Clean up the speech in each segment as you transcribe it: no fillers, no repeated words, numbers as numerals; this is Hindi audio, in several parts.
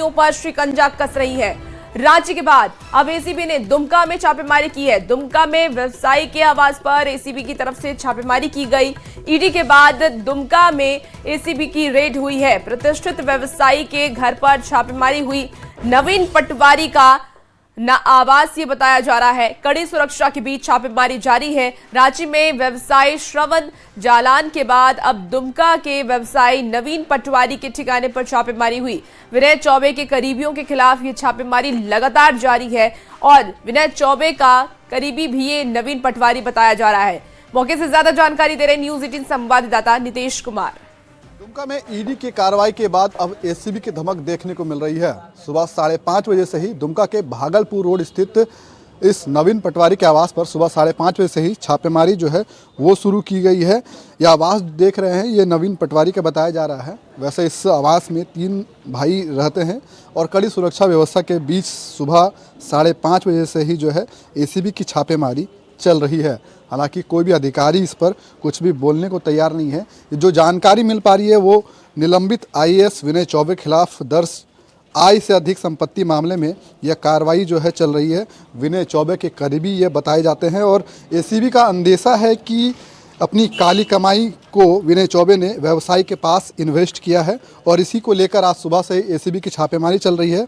आरोपियों पर शिकंजा कस रही है। रांची के बाद अब एसीबी ने दुमका में छापेमारी की है। दुमका में व्यवसायी के आवास पर एसीबी की तरफ से छापेमारी की गई। ईडी के बाद दुमका में एसीबी की रेड हुई है। प्रतिष्ठित व्यवसायी के घर पर छापेमारी हुई। नवीन पटवारी का आवास ये बताया जा रहा है। कड़ी सुरक्षा के बीच छापेमारी जारी है। रांची में व्यवसायी श्रवण जालान के बाद अब दुमका के व्यवसायी नवीन पटवारी के ठिकाने पर छापेमारी हुई। विनय चौबे के करीबियों के खिलाफ ये छापेमारी लगातार जारी है और विनय चौबे का करीबी भी ये नवीन पटवारी बताया जा रहा है। मौके से ज्यादा जानकारी दे रहे न्यूज 18 संवाददाता नितेश कुमार। दुमका में ईडी की कार्रवाई के बाद अब एसीबी की धमक देखने को मिल रही है। सुबह 5:30 बजे से ही दुमका के भागलपुर रोड स्थित इस नवीन पटवारी के आवास पर सुबह 5:30 बजे से ही छापेमारी जो है वो शुरू की गई है। यह आवास देख रहे हैं, ये नवीन पटवारी का बताया जा रहा है। वैसे इस आवास में 3 भाई रहते हैं और कड़ी सुरक्षा व्यवस्था के बीच सुबह 5:30 बजे से ही जो है एसीबी की छापेमारी चल रही है। हालांकि कोई भी अधिकारी इस पर कुछ भी बोलने को तैयार नहीं है। जो जानकारी मिल पा रही है वो निलंबित आईएएस विनय चौबे के खिलाफ दर्ज आय से अधिक संपत्ति मामले में यह कार्रवाई जो है चल रही है। विनय चौबे के करीबी ये बताए जाते हैं और एसीबी का अंदेशा है कि अपनी काली कमाई को विनय चौबे ने व्यवसायी के पास इन्वेस्ट किया है और इसी को लेकर आज सुबह से एसीबी की छापेमारी चल रही है।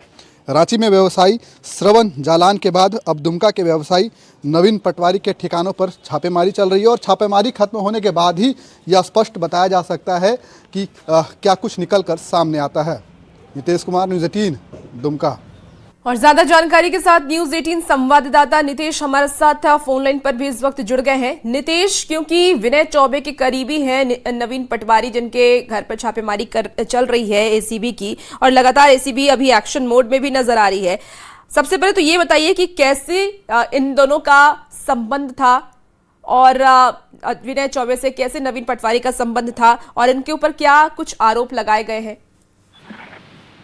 रांची में व्यवसायी श्रवण जालान के बाद अब दुमका के व्यवसायी नवीन पटवारी के ठिकानों पर छापेमारी चल रही है और छापेमारी खत्म होने के बाद ही यह स्पष्ट बताया जा सकता है कि क्या कुछ निकलकर सामने आता है। नितेश कुमार, न्यूज़ 18 दुमका। और ज्यादा जानकारी के साथ न्यूज 18 संवाददाता नितेश हमारे साथ फोन लाइन पर भी इस वक्त जुड़ गए हैं। नितेश, क्योंकि विनय चौबे के करीबी हैं नवीन पटवारी जिनके घर पर छापेमारी चल रही है एसीबी की और लगातार एसीबी अभी एक्शन मोड में भी नजर आ रही है, सबसे पहले तो ये बताइए कि कैसे इन दोनों का संबंध था और विनय चौबे से कैसे नवीन पटवारी का संबंध था और इनके ऊपर क्या कुछ आरोप लगाए गए हैं?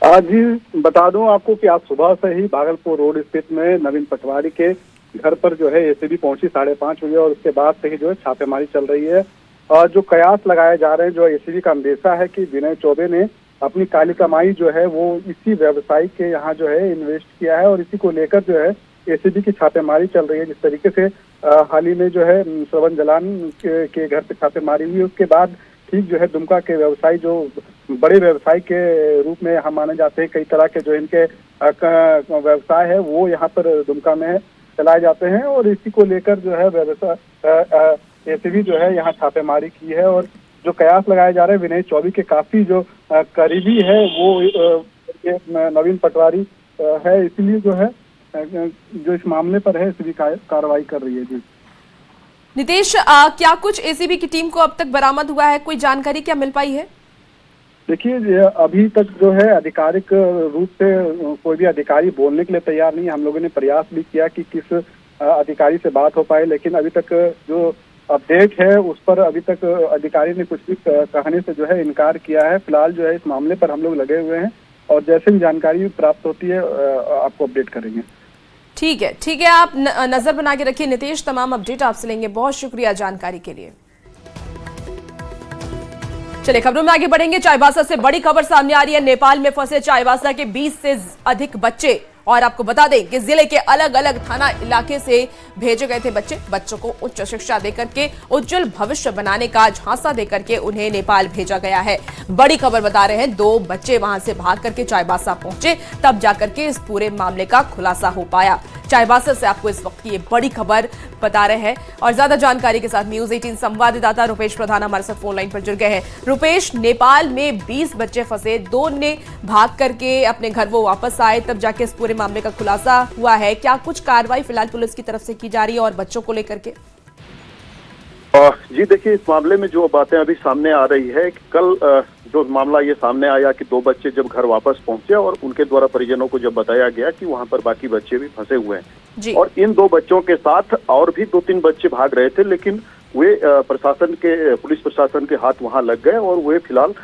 जी बता दूं आपको कि आज सुबह से ही भागलपुर रोड स्थित में नवीन पटवारी के घर पर जो है एसीबी पहुंची 5:30 बजे और उसके बाद से ही जो है छापेमारी चल रही है। और जो कयास लगाए जा रहे हैं, जो एसीबी का अंदेशा है कि विनय चौबे ने अपनी काली कमाई जो है वो इसी व्यवसायी के यहाँ जो है इन्वेस्ट किया है और इसी को लेकर जो है एसीबी की छापेमारी चल रही है। जिस तरीके से हाल ही में जो है श्रवण जालान के घर पे छापेमारी हुई, उसके बाद ठीक जो है दुमका के व्यवसायी जो बड़े व्यवसाय के रूप में हम माने जाते हैं, कई तरह के जो इनके व्यवसाय है वो यहाँ पर दुमका में चलाए जाते हैं और इसी को लेकर जो है व्यवसाय एसीबी जो है यहाँ छापेमारी की है। और जो कयास लगाए जा रहे हैं विनय चौबे के काफी जो करीबी है वो नवीन पटवारी है, इसलिए जो है जो इस मामले पर है एसीबी कार्रवाई कर रही है। जी नितेश, क्या कुछ एसीबी की टीम को अब तक बरामद हुआ है? कोई जानकारी क्या मिल पाई है? देखिए, अभी तक जो है आधिकारिक रूप से कोई भी अधिकारी बोलने के लिए तैयार नहीं है। हम लोगों ने प्रयास भी किया कि किस अधिकारी से बात हो पाए, लेकिन अभी तक जो अपडेट है उस पर अभी तक अधिकारी ने कुछ भी कहने से जो है इनकार किया है। फिलहाल जो है इस मामले पर हम लोग लगे हुए हैं और जैसे भी जानकारी प्राप्त होती है आपको अपडेट करेंगे। ठीक है, आप नजर बना के रखिए नितेश, तमाम अपडेट आपसे लेंगे। बहुत शुक्रिया जानकारी के लिए। चलिए खबरों में आगे बढ़ेंगे। चाईबासा से बड़ी खबर सामने आ रही है। नेपाल में फंसे चाईबासा के 20 से अधिक बच्चे, और आपको बता दें कि जिले के अलग अलग थाना इलाके से भेजे गए थे बच्चों को उच्च शिक्षा देकर के उज्जवल भविष्य बनाने का झांसा देकर के उन्हें नेपाल भेजा गया है। बड़ी खबर बता रहे हैं, 2 बच्चे वहां से भाग करके चाईबासा पहुंचे, तब जाकर के इस पूरे मामले का खुलासा हो पाया। चाईबासा से आपको इस वक्त की ये बड़ी खबर बता रहे हैं और ज्यादा जानकारी के साथ न्यूज 18 संवाददाता रुपेश प्रधान हमारे साथ फोन लाइन पर जुड़ गए हैं। रुपेश, नेपाल में 20 बच्चे फंसे, 2 ने भाग करके अपने घर वो वापस आए, तब जाके इस पूरे मामले का खुलासा हुआ है। क्या कुछ कार्रवाई फिलहाल पुलिस की तरफ से की जा रही है और बच्चों को लेकर के? जी देखिए, इस मामले में जो बातें अभी सामने आ रही है कि कल जो मामला ये सामने आया कि 2 बच्चे जब घर वापस पहुंचे और उनके द्वारा परिजनों को जब बताया गया कि वहां पर बाकी बच्चे भी फंसे हुए हैं और इन 2 बच्चों के साथ और भी 2-3 बच्चे भाग रहे थे, लेकिन वे पुलिस प्रशासन के हाथ वहां लग गए और वे फिलहाल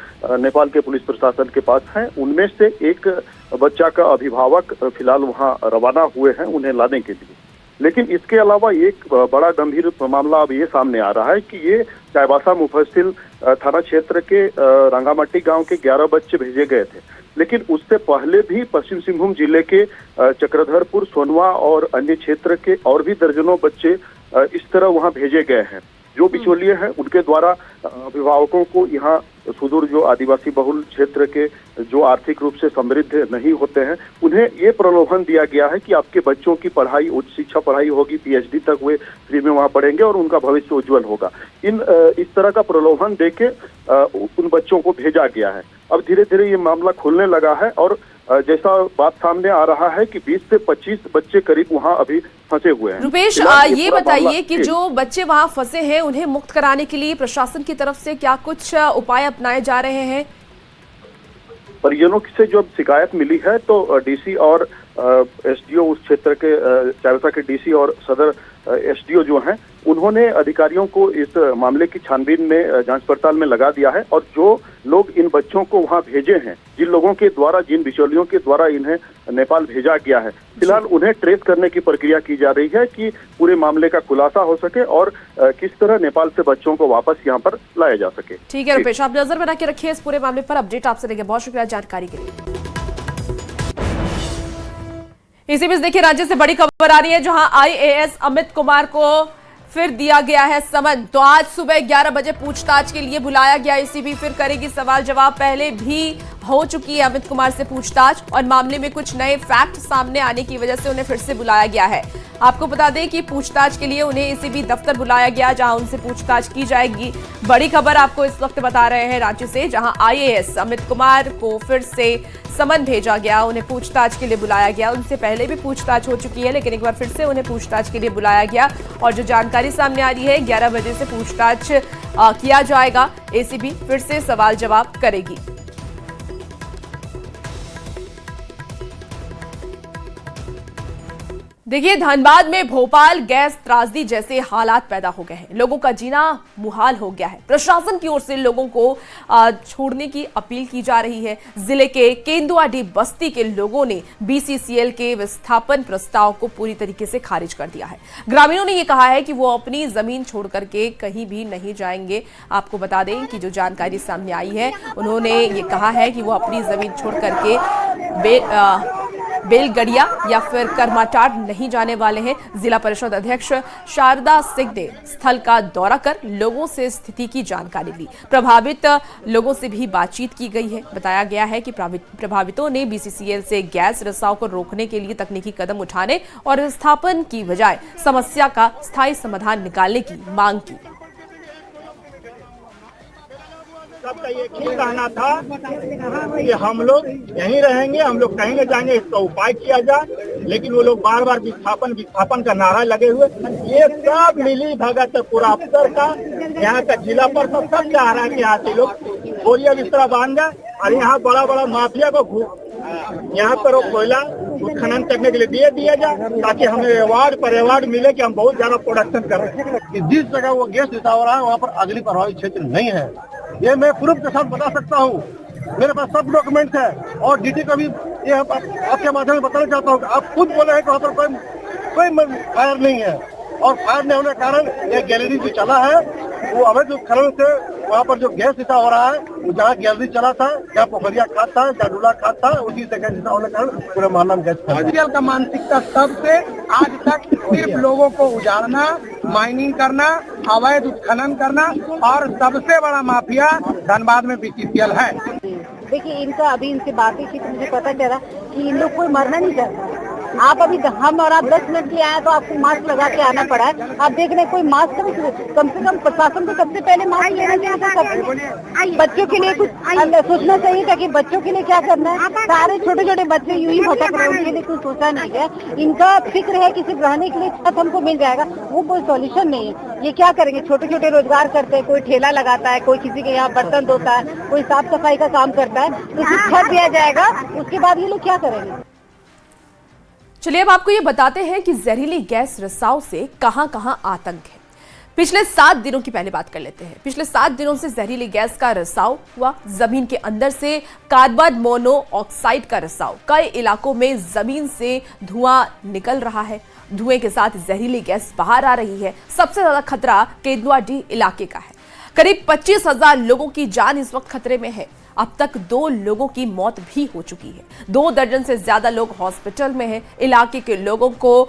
नेपाल के पुलिस प्रशासन के पास हैं। उनमें से एक बच्चा का अभिभावक फिलहाल वहां रवाना हुए हैं उन्हें लाने के लिए। लेकिन इसके अलावा एक बड़ा गंभीर मामला अब ये सामने आ रहा है कि ये चाईबासा मुफस्सिल थाना क्षेत्र के रंगामट्टी गांव के 11 बच्चे भेजे गए थे, लेकिन उससे पहले भी पश्चिम सिंहभूम जिले के चक्रधरपुर, सोनवा और अन्य क्षेत्र के और भी दर्जनों बच्चे इस तरह वहां भेजे गए हैं। जो बिचौलिए हैं उनके द्वारा अभिभावकों को यहाँ सुदूर जो आदिवासी बहुल क्षेत्र के जो आर्थिक रूप से समृद्ध नहीं होते हैं, उन्हें ये प्रलोभन दिया गया है कि आपके बच्चों की पढ़ाई, उच्च शिक्षा पढ़ाई होगी, पीएचडी तक वे फ्री में वहाँ पढ़ेंगे और उनका भविष्य उज्जवल होगा। इस तरह का प्रलोभन देके उन बच्चों को भेजा गया है। अब धीरे धीरे ये मामला खुलने लगा है और जैसा बात सामने आ रहा है कि 20 से 25 बच्चे करीब वहां अभी फंसे हुए हैं। रुपेश, ये बताइए कि जो बच्चे वहां फंसे हैं उन्हें मुक्त कराने के लिए प्रशासन की तरफ से क्या कुछ उपाय अपनाए जा रहे हैं? परिजनों से जो शिकायत मिली है तो डीसी और एसडीओ उस क्षेत्र के चाईबासा के डीसी और सदर एसडीओ जो हैं, उन्होंने अधिकारियों को इस मामले की छानबीन में, जांच पड़ताल में लगा दिया है और जो लोग इन बच्चों को वहां भेजे हैं, जिन लोगों के द्वारा, जिन बिचौलियों के द्वारा इन्हें नेपाल भेजा गया है, फिलहाल उन्हें ट्रेस करने की प्रक्रिया की जा रही है कि पूरे मामले का खुलासा हो सके और किस तरह नेपाल से बच्चों को वापस यहाँ पर लाया जा सके। ठीक है रुपेश, आप नजर बना के रखिए इस पूरे मामले पर। अपडेट आपसे देंगे, बहुत शुक्रिया जानकारी के लिए। इसी बीच देखिए राज्य से बड़ी खबर आ रही है, जहां आईएएस अमित कुमार को फिर दिया गया है समन। तो आज सुबह 11 बजे पूछताछ के लिए बुलाया गया। एसीबी फिर करेगी सवाल जवाब। पहले भी हो चुकी है अमित कुमार से पूछताछ और मामले में कुछ नए फैक्ट सामने आने की वजह से उन्हें फिर से बुलाया गया है। आपको बता दें कि पूछताछ के लिए उन्हें एसीबी दफ्तर बुलाया गया, जहां उनसे पूछताछ की जाएगी। बड़ी खबर आपको इस वक्त बता रहे हैं राज्य से, जहां आईएएस अमित कुमार को फिर से समन भेजा गया, उन्हें पूछताछ के लिए बुलाया गया। उनसे पहले भी पूछताछ हो चुकी है, लेकिन एक बार फिर से उन्हें पूछताछ के लिए बुलाया गया। और जो जानकारी सामने आ रही है, 11 बजे से पूछताछ किया जाएगा। एसीबी फिर से सवाल जवाब करेगी। देखिए धनबाद में भोपाल गैस त्रासदी जैसे हालात पैदा हो गए हैं। लोगों का जीना मुहाल हो गया है। प्रशासन की ओर से लोगों को छोड़ने की अपील की जा रही है। जिले के केंदुआडी बस्ती के लोगों ने बीसीसीएल के विस्थापन प्रस्ताव को पूरी तरीके से खारिज कर दिया है। ग्रामीणों ने यह कहा है कि वो अपनी जमीन छोड़ करके कहीं भी नहीं जाएंगे। आपको बता दें कि जो जानकारी सामने आई है, उन्होंने ये कहा है कि वो अपनी जमीन छोड़ करके बेलगड़िया या फिर करमाटार नहीं जाने वाले हैं। जिला परिषद अध्यक्ष शारदा सिंह ने स्थल का दौरा कर लोगों से स्थिति की जानकारी ली। प्रभावित लोगों से भी बातचीत की गई है। बताया गया है कि प्रभावितों ने बीसीसीएल से गैस रिसाव को रोकने के लिए तकनीकी कदम उठाने और विस्थापन की बजाय समस्या का स्थायी समाधान निकालने की मांग की। सबका ये कहना था कि हम लोग यहीं रहेंगे, हम लोग कहीं नहीं जाएंगे, इसका उपाय किया जाए। लेकिन वो लोग बार बार विस्थापन का नारा लगे हुए। ये सब मिली भगत पूरा अफसर का, यहाँ का जिला परिषद सब चाह रहा है कि यहाँ के लोग बोरिया बिस्तरा बांध जाए और यहाँ बड़ा बड़ा माफिया को यहाँ पर वो कोयला खनन करने के लिए दिया जाए, ताकि हमें अवार्ड पर अवार्ड मिले कि हम बहुत ज्यादा प्रोडक्शन कर रहे हैं। जिस जगह वो गैस रिसाव हो रहा है वहाँ पर अगली प्रभावित क्षेत्र नहीं है। ये मैं प्रूफ के साथ बता सकता हूँ, मेरे पास सब डॉक्यूमेंट्स है। और डीटी को भी ये आपके माध्यम में बताना चाहता हूँ, आप खुद बोले हैं कि वहाँ पर कोई फायर नहीं है। और फायर नहीं होने के कारण ये गैलरी जो चला है वो अवैध खनन से वहाँ पर जो गैस रिसाव हो रहा है, जहाँ गैलरी चला था, जहाँ पोखरिया खाद था, जहाँ डूला खाद था, उसी से गैस रिसाव होने के कारण पूरे मोहल्ला में गैस का मानसिकता तब से आज तक सिर्फ लोगों को उजाड़ना, माइनिंग करना, अवैध उत्खनन करना और सबसे बड़ा माफिया धनबाद में बीसीसीएल है। देखिए इनका अभी इनसे बातें की तो मुझे पता चला कि इन लोग कोई मरना नहीं चाहता। आप अभी हम और आप 10 मिनट के आए तो आपको मास्क लगा के आना पड़ा है। आप देख रहे कोई मास्क कम से कम प्रशासन को सबसे पहले मास्क लेना चाहिए। बच्चों के लिए कुछ सोचना चाहिए था कि बच्चों के लिए क्या करना है। सारे छोटे छोटे बच्चे यूं ही भटक रहे हैं, उनके लिए कुछ सोचा नहीं है। इनका फिक्र है कि सिर्फ रहने के लिए छत हमको मिल जाएगा, वो कोई सॉल्यूशन नहीं है। ये क्या करेंगे, छोटे छोटे रोजगार करते हैं, कोई ठेला लगाता है, कोई किसी के यहाँ बर्तन धोता है, कोई साफ सफाई का काम करता है, तो सिर्फ छत दिया जाएगा, उसके बाद ये लोग क्या करेंगे। चलिए अब आपको ये बताते हैं कि जहरीली गैस रिसाव से कहां कहां आतंक है। पिछले 7 दिनों की पहले बात कर लेते हैं। पिछले 7 दिनों से जहरीली गैस का रिसाव हुआ। जमीन के अंदर से कार्बन मोनोऑक्साइड का रिसाव। कई इलाकों में जमीन से धुआं निकल रहा है। धुएं के साथ जहरीली गैस बाहर आ रही है। सबसे ज्यादा खतरा केंदुआडी इलाके का है। करीब 25,000 लोगों की जान इस वक्त खतरे में है। अब तक 2 लोगों की मौत भी हो चुकी है। 2 दर्जन से ज्यादा लोग हॉस्पिटल में हैं। इलाके के लोगों को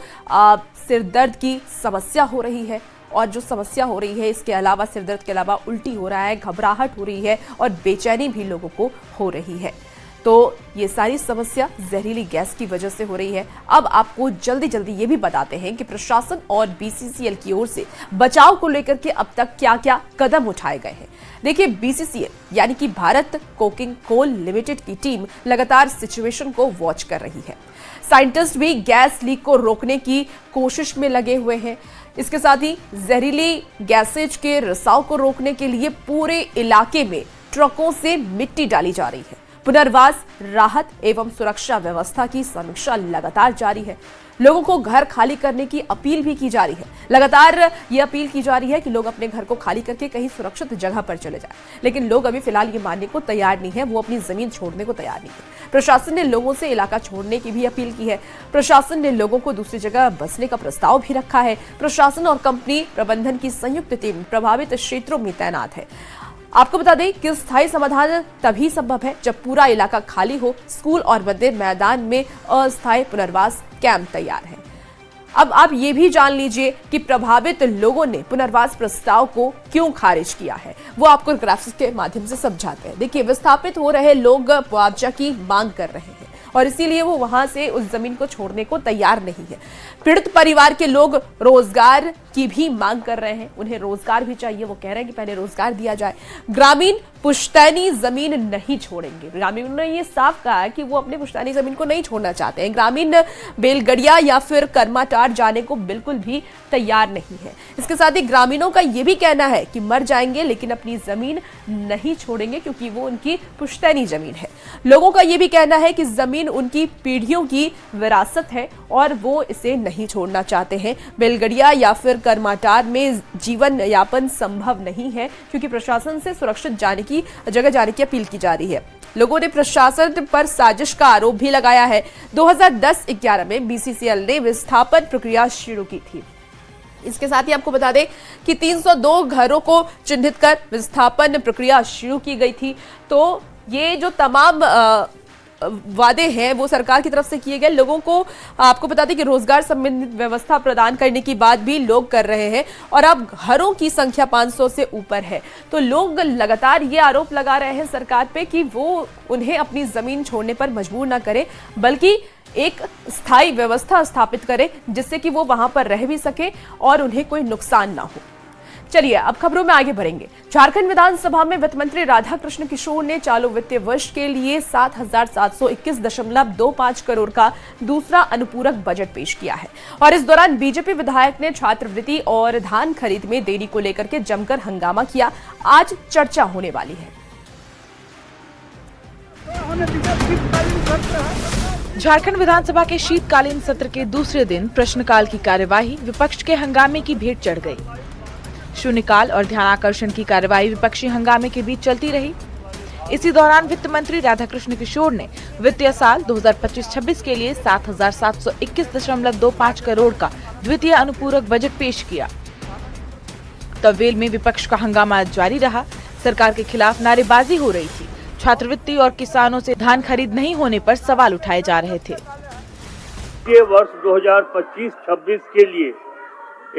सिर दर्द की समस्या हो रही है, और जो समस्या हो रही है इसके अलावा सिर दर्द के अलावा उल्टी हो रहा है, घबराहट हो रही है और बेचैनी भी लोगों को हो रही है। तो ये सारी समस्या जहरीली गैस की वजह से हो रही है। अब आपको जल्दी जल्दी ये भी बताते हैं कि प्रशासन और बीसीसीएल की ओर से बचाव को लेकर के अब तक क्या क्या कदम उठाए गए हैं। देखिए, बीसीसीएल यानी कि भारत कोकिंग कोल लिमिटेड की टीम लगातार सिचुएशन को वॉच कर रही है। साइंटिस्ट भी गैस लीक को रोकने की कोशिश में लगे हुए हैं। इसके साथ ही जहरीली गैसेज के रिसाव को रोकने के लिए पूरे इलाके में ट्रकों से मिट्टी डाली जा रही है। पुनर्वास, राहत एवं सुरक्षा व्यवस्था की समीक्षा लगातार जारी है। लोगों को घर खाली करने की अपील भी की जा रही है। लगातार ये अपील की जा रही है कि लोग अपने घर को खाली करके कहीं सुरक्षित जगह पर चले जाएं, लेकिन लोग अभी फिलहाल ये मानने को तैयार नहीं है, वो अपनी जमीन छोड़ने को तैयार नहीं है। प्रशासन ने लोगों से इलाका छोड़ने की भी अपील की है। प्रशासन ने लोगों को दूसरी जगह बसने का प्रस्ताव भी रखा है। प्रशासन और कंपनी प्रबंधन की संयुक्त टीम प्रभावित क्षेत्रों में तैनात है। आपको बता दें कि स्थायी समाधान तभी संभव है जब पूरा इलाका खाली हो, स्कूल और मंदिर मैदान में अस्थायी पुनर्वास कैंप तैयार है। अब आप ये भी जान लीजिए कि प्रभावित लोगों ने पुनर्वास प्रस्ताव को क्यों खारिज किया है, वो आपको ग्राफिक्स के माध्यम से समझाते हैं। देखिए, विस्थापित हो रहे लोग मुआवजा की मांग कर रहे हैं और इसीलिए वो वहां से उस जमीन को छोड़ने को तैयार नहीं है। पीड़ित परिवार के लोग रोजगार की भी मांग कर रहे हैं, उन्हें रोजगार भी चाहिए। वो कह रहे हैं कि पहले रोजगार दिया जाए। ग्रामीण पुश्तैनी जमीन नहीं छोड़ेंगे। ग्रामीणों ने ये साफ कहा है कि वो अपने पुश्तैनी जमीन को नहीं छोड़ना चाहते हैं। ग्रामीण बेलगड़िया या फिर कर्माटार जाने को बिल्कुल भी तैयार नहीं है। इसके साथ ही ग्रामीणों का ये भी कहना है कि मर जाएंगे लेकिन अपनी जमीन नहीं छोड़ेंगे, क्योंकि वो उनकी पुश्तैनी जमीन है। लोगों का ये भी कहना है कि जमीन उनकी पीढ़ियों की विरासत है और वो इसे नहीं छोड़ना चाहते हैं। बेलगड़िया या फिर कर्माटार में जीवन यापन संभव नहीं है, क्योंकि प्रशासन से सुरक्षित जगह जाने की अपील की जा रही है। लोगों ने प्रशासन पर साजिश का आरोप भी लगाया है। 2010-11 में बीसीसीएल ने विस्थापन प्रक्रिया शुरू की थी। इसके साथ ही आपको बता दें कि 302 घरों को चिन्हित कर विस्थापन प्रक्रिया शुरू की गई थी। तो ये जो तमाम वादे हैं वो सरकार की तरफ से किए गए। लोगों को आपको बता दें कि रोजगार संबंधित व्यवस्था प्रदान करने की बात भी लोग कर रहे हैं और अब घरों की संख्या 500 से ऊपर है। तो लोग लगातार ये आरोप लगा रहे हैं सरकार पे कि वो उन्हें अपनी जमीन छोड़ने पर मजबूर ना करे, बल्कि एक स्थायी व्यवस्था स्थापित करे जिससे कि वो वहां पर रह भी सके और उन्हें कोई नुकसान ना हो। चलिए अब खबरों में आगे बढ़ेंगे। झारखंड विधानसभा में वित्त मंत्री राधाकृष्ण किशोर ने चालू वित्तीय वर्ष के लिए 7,721.25 करोड़ का दूसरा अनुपूरक बजट पेश किया है और इस दौरान बीजेपी विधायक ने छात्रवृत्ति और धान खरीद में देरी को लेकर के जमकर हंगामा किया। आज चर्चा होने वाली है। झारखंड विधानसभा के शीतकालीन सत्र के दूसरे दिन प्रश्नकाल की कार्यवाही विपक्ष के हंगामे की भेंट चढ़ गई। शून्यकाल और ध्यानाकर्षण की कार्यवाही विपक्षी हंगामे के बीच चलती रही। इसी दौरान वित्त मंत्री राधाकृष्ण किशोर ने वित्तीय साल 2025-26 के लिए 7,721.25 करोड़ का द्वितीय अनुपूरक बजट पेश किया। तब में विपक्ष का हंगामा जारी रहा। सरकार के खिलाफ नारेबाजी हो रही थी। छात्रवृत्ति और किसानों से धान खरीद नहीं होने पर सवाल उठाए जा रहे थे। वर्ष 2025-26 के लिए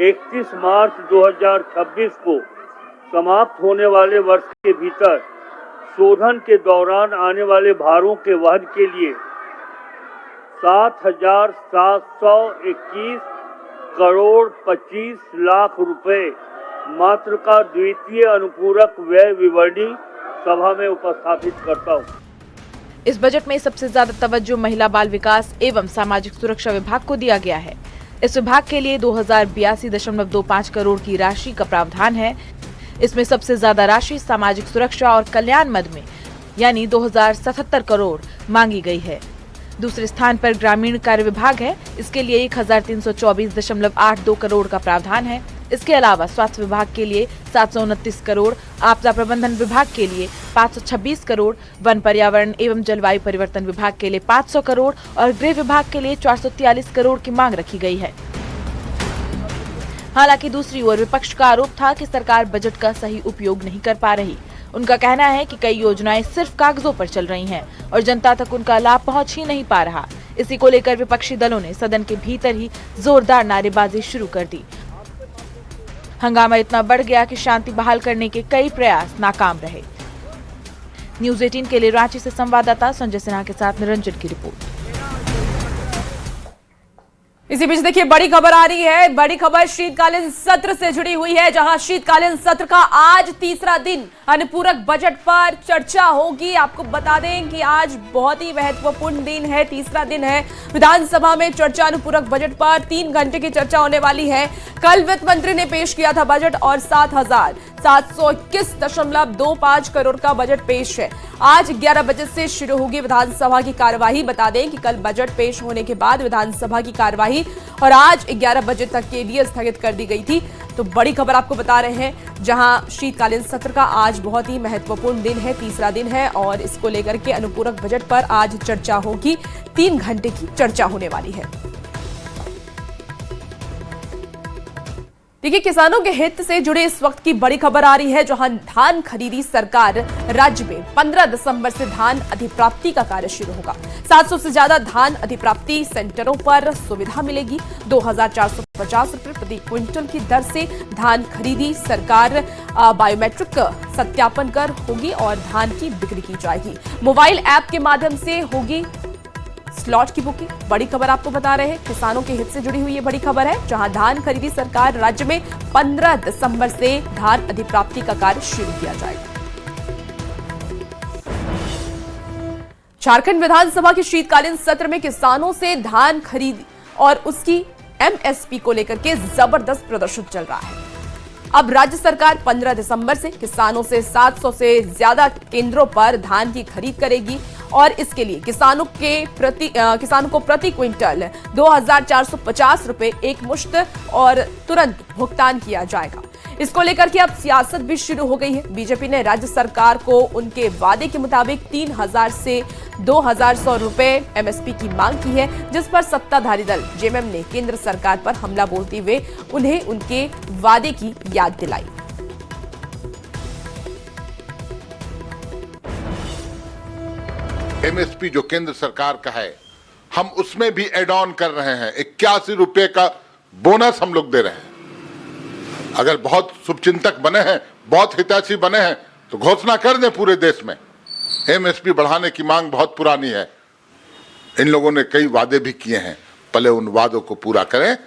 31 मार्च 2026 को समाप्त होने वाले वर्ष के भीतर शोधन के दौरान आने वाले भारों के वहन के लिए 7,721 करोड़ 25 लाख रुपए मात्र का द्वितीय अनुपूरक व्यय विवरणी सभा में उपस्थापित करता हूँ। इस बजट में सबसे ज्यादा तवज्जो महिला बाल विकास एवं सामाजिक सुरक्षा विभाग को दिया गया है। इस विभाग के लिए 2082.25 करोड़ की राशि का प्रावधान है। इसमें सबसे ज्यादा राशि सामाजिक सुरक्षा और कल्याण मद में यानी 2077 करोड़ मांगी गई है। दूसरे स्थान पर ग्रामीण कार्य विभाग है। इसके लिए 1,324.82 करोड़ का प्रावधान है। इसके अलावा स्वास्थ्य विभाग के लिए 729 करोड़, आपदा प्रबंधन विभाग के लिए 526 करोड़, वन पर्यावरण एवं जलवायु परिवर्तन विभाग के लिए 500 करोड़ और गृह विभाग के लिए 443 करोड़ की मांग रखी गई है। हालांकि दूसरी ओर विपक्ष का आरोप था कि सरकार बजट का सही उपयोग नहीं कर पा रही। उनका कहना है कि कई योजनाएं सिर्फ कागजों पर चल रही हैं और जनता तक उनका लाभ पहुंच ही नहीं पा रहा। इसी को लेकर विपक्षी दलों ने सदन के भीतर ही जोरदार नारेबाजी शुरू कर दी। हंगामा इतना बढ़ गया कि शांति बहाल करने के कई प्रयास नाकाम रहे। न्यूज़ 18 के लिए रांची से संवाददाता संजय सिन्हा के साथ निरंजन की रिपोर्ट। इसी बीच देखिए बड़ी खबर आ रही है। बड़ी खबर शीतकालीन सत्र से जुड़ी हुई है, जहां शीतकालीन सत्र का आज तीसरा दिन अनुपूरक बजट पर चर्चा होगी। आपको बता दें कि आज बहुत ही महत्वपूर्ण दिन है, तीसरा दिन है। विधानसभा में चर्चा अनुपूरक बजट पर 3 घंटे की चर्चा होने वाली है। कल वित्त मंत्री ने पेश किया था बजट और 7,721.25 करोड़ का बजट पेश है। आज 11 बजे से शुरू होगी विधानसभा की कार्यवाही। बता दें कि कल बजट पेश होने के बाद विधानसभा की कार्यवाही और आज 11 बजे तक के लिए स्थगित कर दी गई थी। तो बड़ी खबर आपको बता रहे हैं, जहां शीतकालीन सत्र का आज बहुत ही महत्वपूर्ण दिन है, तीसरा दिन है और इसको लेकर के अनुपूरक बजट पर आज चर्चा होगी। 3 घंटे की चर्चा होने वाली है। देखिए किसानों के हित से जुड़े इस वक्त की बड़ी खबर आ रही है, जहां धान खरीदी सरकार राज्य में 15 दिसंबर से धान अधिप्राप्ति का कार्य शुरू होगा। 700 से ज्यादा धान अधिप्राप्ति सेंटरों पर सुविधा मिलेगी। 2,450 रुपए प्रति क्विंटल की दर से धान खरीदी सरकार बायोमेट्रिक सत्यापन कर होगी और धान की बिक्री की जाएगी। मोबाइल ऐप के माध्यम से होगी स्लॉट की बुकिंग। बड़ी खबर आपको बता रहे हैं, किसानों के हित से जुड़ी हुई ये बड़ी खबर है, जहां धान खरीदी सरकार राज्य में 15 दिसंबर से धान अधिप्राप्ति का कार्य शुरू किया जाएगा। झारखंड विधानसभा के शीतकालीन सत्र में किसानों से धान खरीदी और उसकी एमएसपी को लेकर के जबरदस्त प्रदर्शन चल रहा है। अब राज्य सरकार 15 दिसंबर से किसानों से 700 से ज्यादा केंद्रों पर धान की खरीद करेगी और इसके लिए किसानों को प्रति क्विंटल 2,450 रुपए एक मुश्त और तुरंत भुगतान किया जाएगा। इसको लेकर के अब सियासत भी शुरू हो गई है। बीजेपी ने राज्य सरकार को उनके वादे के मुताबिक 3,000 से 2,100 रुपए एमएसपी की मांग की है, जिस पर सत्ताधारी दल जेएमएम ने केंद्र सरकार पर हमला बोलते हुए उन्हें उनके वादे की याद दिलाई। एमएसपी जो केंद्र सरकार का है, हम उसमें भी एड ऑन कर रहे हैं। 81 रुपए का बोनस हम लोग दे रहे हैं। अगर बहुत शुभचिंतक बने हैं, बहुत हितैषी बने हैं, तो घोषणा कर दें पूरे देश में। एमएसपी बढ़ाने की मांग बहुत पुरानी है। इन लोगों ने कई वादे भी किए हैं, पहले उन वादों को पूरा करें,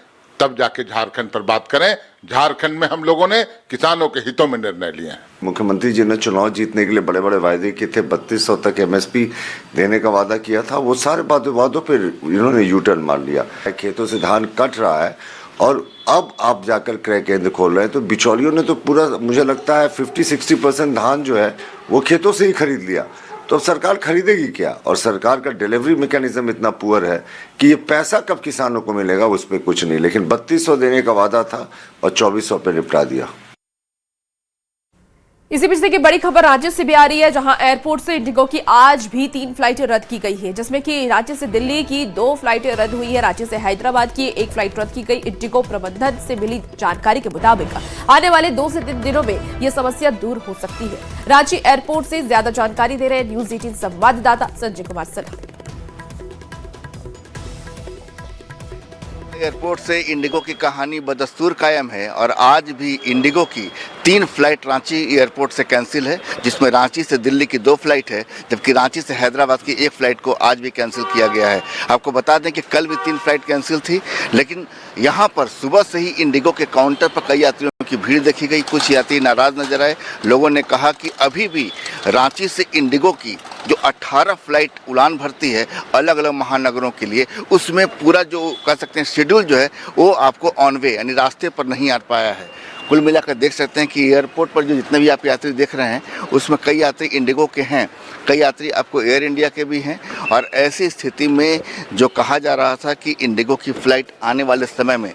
तब जाके झारखंड पर बात करें। झारखंड में हम लोगों ने किसानों के हितों में निर्णय लिए हैं। मुख्यमंत्री जी ने चुनाव जीतने के लिए बड़े बड़े वायदे किए थे, 3200 तक एमएसपी देने का वादा किया था। वो सारे वादों पर इन्होंने यू टर्न मार लिया। खेतों से धान कट रहा है और अब आप जाकर क्रय केंद्र खोल रहे हैं, तो बिचौलियों ने तो पूरा, मुझे लगता है 50-60% धान जो है वो खेतों से ही खरीद लिया। तो अब सरकार खरीदेगी क्या? और सरकार का डिलीवरी मैकेनिज्म इतना पुअर है कि ये पैसा कब किसानों को मिलेगा उस पर कुछ नहीं। लेकिन 3200 देने का वादा था और 2400 पे निपटा दिया। इसी बीच देखिए बड़ी खबर राज्य से भी आ रही है, जहां एयरपोर्ट से इंडिगो की आज भी 3 फ्लाइटें रद्द की गई है, जिसमें कि राज्य से दिल्ली की 2 फ्लाइटें रद्द हुई है। राज्य से हैदराबाद की 1 फ्लाइट रद्द की गई। इंडिगो प्रबंधन से मिली जानकारी के मुताबिक आने वाले 2 से 3 दिनों में यह समस्या दूर हो सकती है। रांची एयरपोर्ट से ज्यादा जानकारी दे रहे हैं न्यूज़ 18 संवाददाता संजय कुमार सिन्हा। एयरपोर्ट से इंडिगो की कहानी बदस्तूर कायम है और आज भी इंडिगो की 3 फ्लाइट रांची एयरपोर्ट से कैंसिल है, जिसमें रांची से दिल्ली की 2 फ्लाइट है, जबकि रांची से हैदराबाद की 1 फ्लाइट को आज भी कैंसिल किया गया है। आपको बता दें कि कल भी 3 फ्लाइट कैंसिल थी, लेकिन यहाँ पर सुबह से ही इंडिगो के काउंटर पर कई यात्रियों की भीड़ देखी गई। कुछ यात्री नाराज नजर आए। लोगों ने कहा कि अभी भी रांची से इंडिगो की जो 18 फ्लाइट उड़ान भरती है अलग अलग महानगरों के लिए, उसमें पूरा जो कह सकते हैं शेड्यूल जो है वो आपको ऑन वे यानी रास्ते पर नहीं आ पाया है। कुल मिलाकर देख सकते हैं कि एयरपोर्ट पर जो जितने भी आप यात्री देख रहे हैं उसमें कई यात्री इंडिगो के हैं, कई यात्री आपको एयर इंडिया के भी हैं। और ऐसी स्थिति में जो कहा जा रहा था कि इंडिगो की फ़्लाइट आने वाले समय में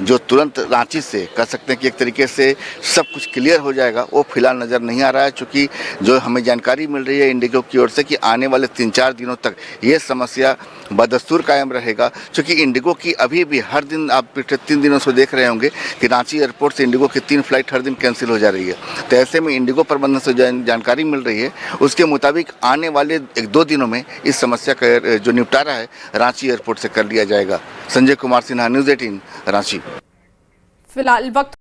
जो तुरंत रांची से कह सकते हैं कि एक तरीके से सब कुछ क्लियर हो जाएगा, वो फिलहाल नज़र नहीं आ रहा है। चूँकि जो हमें जानकारी मिल रही है इंडिगो की ओर से कि आने वाले 3-4 दिनों तक ये समस्या बदस्तूर कायम रहेगा, क्योंकि इंडिगो की अभी भी हर दिन आप पिछले 3 दिनों से देख रहे होंगे कि रांची एयरपोर्ट से इंडिगो की 3 फ्लाइट हर दिन कैंसिल हो जा रही है। तो ऐसे में इंडिगो प्रबंधन से जानकारी मिल रही है, उसके मुताबिक आने वाले 1-2 दिनों में इस समस्या का जो निपटारा है रांची एयरपोर्ट से कर लिया जाएगा। संजय कुमार सिन्हा, न्यूज़ 18, रांची। फिलहाल वक्त